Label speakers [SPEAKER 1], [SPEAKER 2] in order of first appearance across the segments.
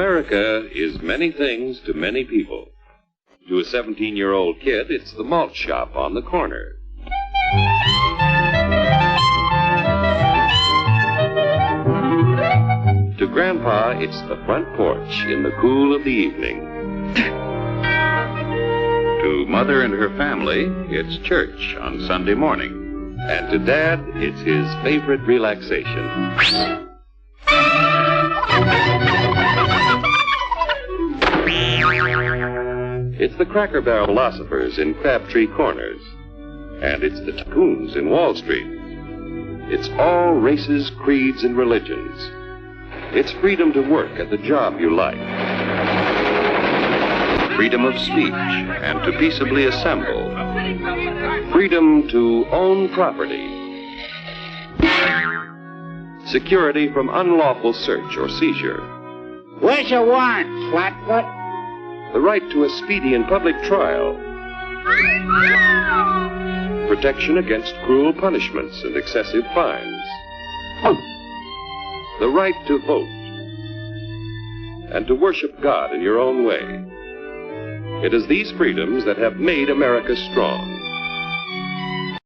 [SPEAKER 1] America is many things to many people. To a 17-year-old kid, it's the malt shop on the corner. To Grandpa, it's the front porch in the cool of the evening. To Mother and her family, it's church on Sunday morning. And to Dad, it's his favorite relaxation. It's the Cracker Barrel philosophers in Crabtree Corners. And it's the tycoons in Wall Street. It's all races, creeds, and religions. It's freedom to work at the job you like. Freedom of speech and to peaceably assemble. Freedom to own property. Security from unlawful search or seizure.
[SPEAKER 2] Where's your warrant, flatfoot?
[SPEAKER 1] The right to a speedy and public trial. Protection against cruel punishments and excessive fines. The right to vote. And to worship God in your own way. It is these freedoms that have made America strong.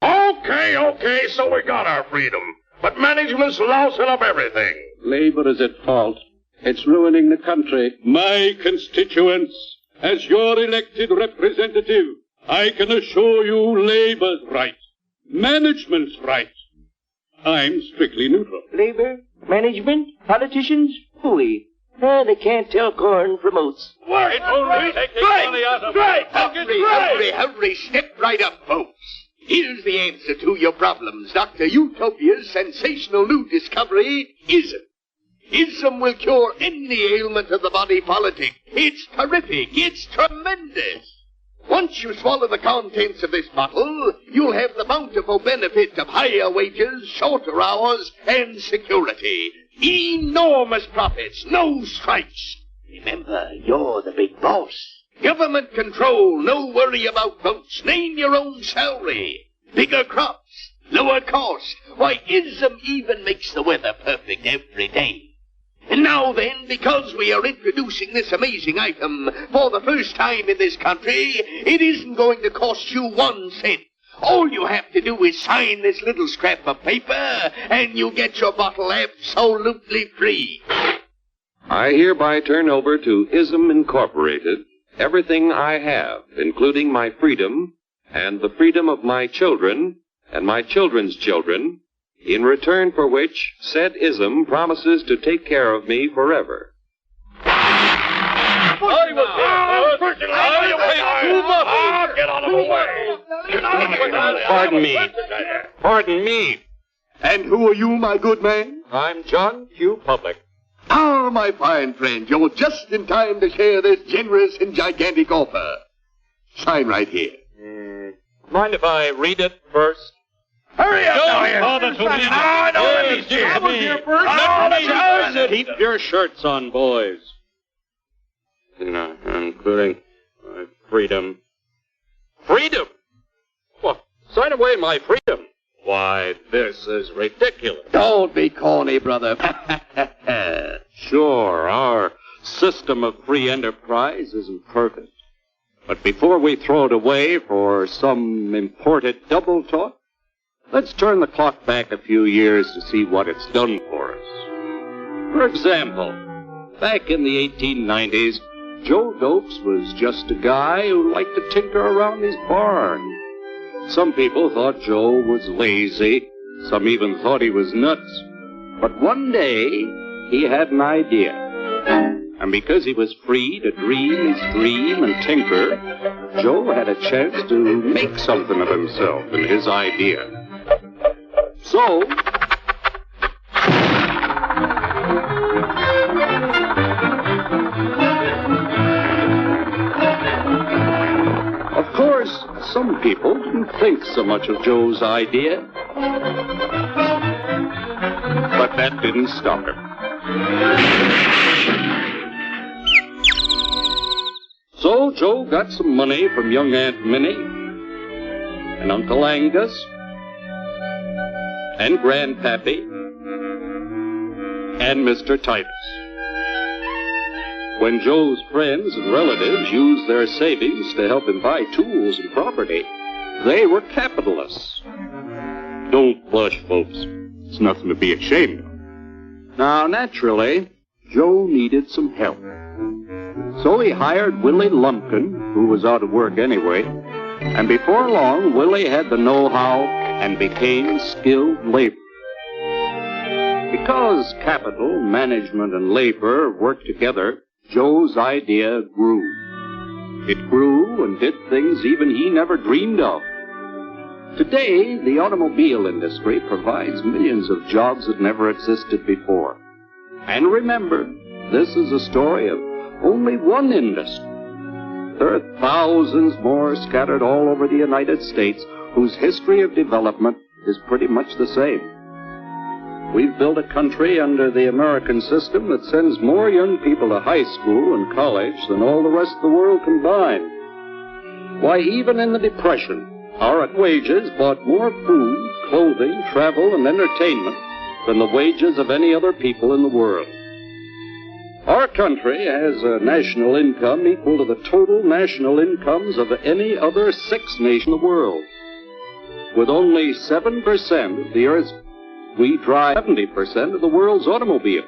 [SPEAKER 3] Okay, so we got our freedom. But management's lousing up everything.
[SPEAKER 4] Labor is at fault. It's ruining the country. My constituents, as your elected representative, I can assure you Labor's right. Management's right. I'm strictly neutral.
[SPEAKER 5] Labor, management, politicians, hooey. They can't tell corn from oats.
[SPEAKER 3] Wait,
[SPEAKER 6] Hurry, step right up, folks. Here's the answer to your problems. Dr. Utopia's sensational new discovery, ISM. ISM will cure any ailment of the body politic. It's terrific. It's tremendous. Once you swallow the contents of this bottle, you'll have the bountiful benefit of higher wages, shorter hours, and security. Enormous profits, no strikes. Remember, you're the big boss. Government control, no worry about votes. Name your own salary. Bigger crops, lower cost. Why, ISM even makes the weather perfect every day. And now then, because we are introducing this amazing item for the first time in this country, it isn't going to cost you 1 cent. All you have to do is sign this little scrap of paper, and you get your bottle absolutely free.
[SPEAKER 1] I hereby turn over to ISM Incorporated everything I have, including my freedom and the freedom of my children and my children's children, in return for which said ISM promises to take care of me forever.
[SPEAKER 3] Get out of the way.
[SPEAKER 7] Pardon me.
[SPEAKER 6] And who are you, my good man?
[SPEAKER 7] I'm John Q. Public.
[SPEAKER 6] Ah, my fine friend, you're just in time to share this generous and gigantic offer. Sign right here.
[SPEAKER 7] Mind if I read it first?
[SPEAKER 3] Hurry up,
[SPEAKER 4] Keep your shirts on, boys.
[SPEAKER 7] Including my freedom. Freedom? What? Sign away my freedom? Why, this is ridiculous.
[SPEAKER 6] Don't be corny, brother.
[SPEAKER 4] Sure, our system of free enterprise isn't perfect. But before we throw it away for some imported double talk, let's turn the clock back a few years to see what it's done for us. For example, back in the 1890s, Joe Dopes was just a guy who liked to tinker around his barn. Some people thought Joe was lazy. Some even thought he was nuts. But one day, he had an idea. And because he was free to dream his dream and tinker, Joe had a chance to make something of himself and his idea. So, of course, some people didn't think so much of Joe's idea. But that didn't stop him. So Joe got some money from young Aunt Minnie and Uncle Angus and Grandpappy and Mr. Titus. When Joe's friends and relatives used their savings to help him buy tools and property, they were capitalists. Don't blush, folks. It's nothing to be ashamed of. Now, naturally, Joe needed some help. So he hired Willie Lumpkin, who was out of work anyway, and before long, Willie had the know-how and became skilled labor. Because capital, management, and labor worked together, Joe's idea grew. It grew and did things even he never dreamed of. Today, the automobile industry provides millions of jobs that never existed before. And remember, this is a story of only one industry. There are thousands more scattered all over the United States whose history of development is pretty much the same. We've built a country under the American system that sends more young people to high school and college than all the rest of the world combined. Why, even in the Depression, our wages bought more food, clothing, travel, and entertainment than the wages of any other people in the world. Our country has a national income equal to the total national incomes of any other sixth nation in the world. With only 7% of the Earth's, we drive 70% of the world's automobiles.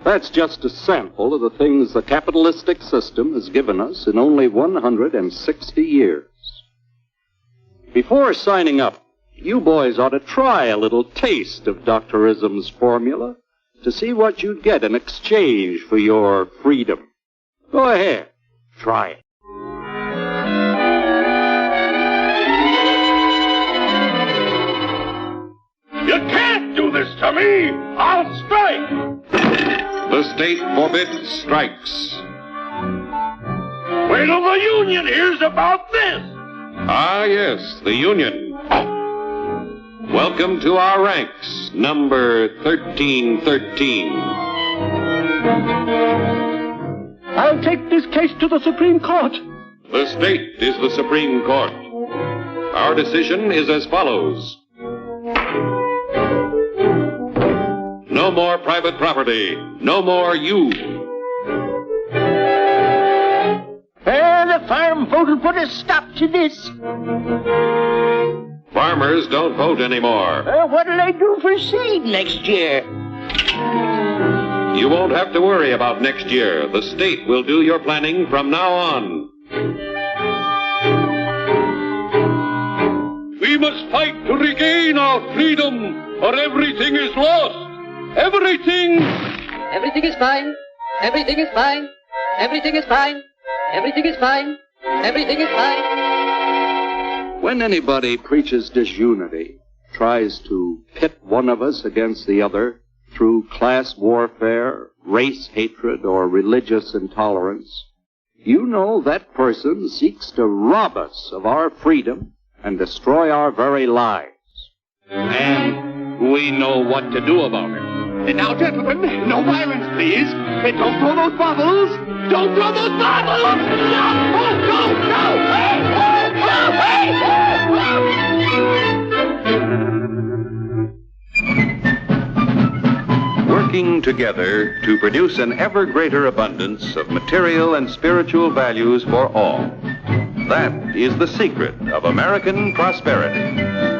[SPEAKER 4] That's just a sample of the things the capitalistic system has given us in only 160 years. Before signing up, you boys ought to try a little taste of Dr. Ism's formula to see what you'd get in exchange for your freedom. Go ahead, try it.
[SPEAKER 3] You can't do this to me! I'll strike!
[SPEAKER 1] The state forbids strikes.
[SPEAKER 3] Wait till the union hears about this!
[SPEAKER 1] Ah, yes, the Union. Welcome to our ranks, number 1313.
[SPEAKER 5] I'll take this case to the Supreme Court.
[SPEAKER 1] The state is the Supreme Court. Our decision is as follows. No more private property. No more you.
[SPEAKER 5] The farm vote will put a stop to this.
[SPEAKER 1] Farmers don't vote anymore.
[SPEAKER 5] What'll they do for seed next year?
[SPEAKER 1] You won't have to worry about next year. The state will do your planning from now on.
[SPEAKER 4] We must fight to regain our freedom, or everything is lost. Everything!
[SPEAKER 8] Everything is fine. Everything is fine. Everything is fine. Everything is fine. Everything is fine.
[SPEAKER 4] When anybody preaches disunity, tries to pit one of us against the other through class warfare, race hatred, or religious intolerance, you know that person seeks to rob us of our freedom and destroy our very lives. And we know what to do about it.
[SPEAKER 6] And now, gentlemen, no violence, please. And don't throw those bottles. Don't throw those bottles! No! Oh, no! No! Hey!
[SPEAKER 1] Working together to produce an ever greater abundance of material and spiritual values for all. That is the secret of American prosperity.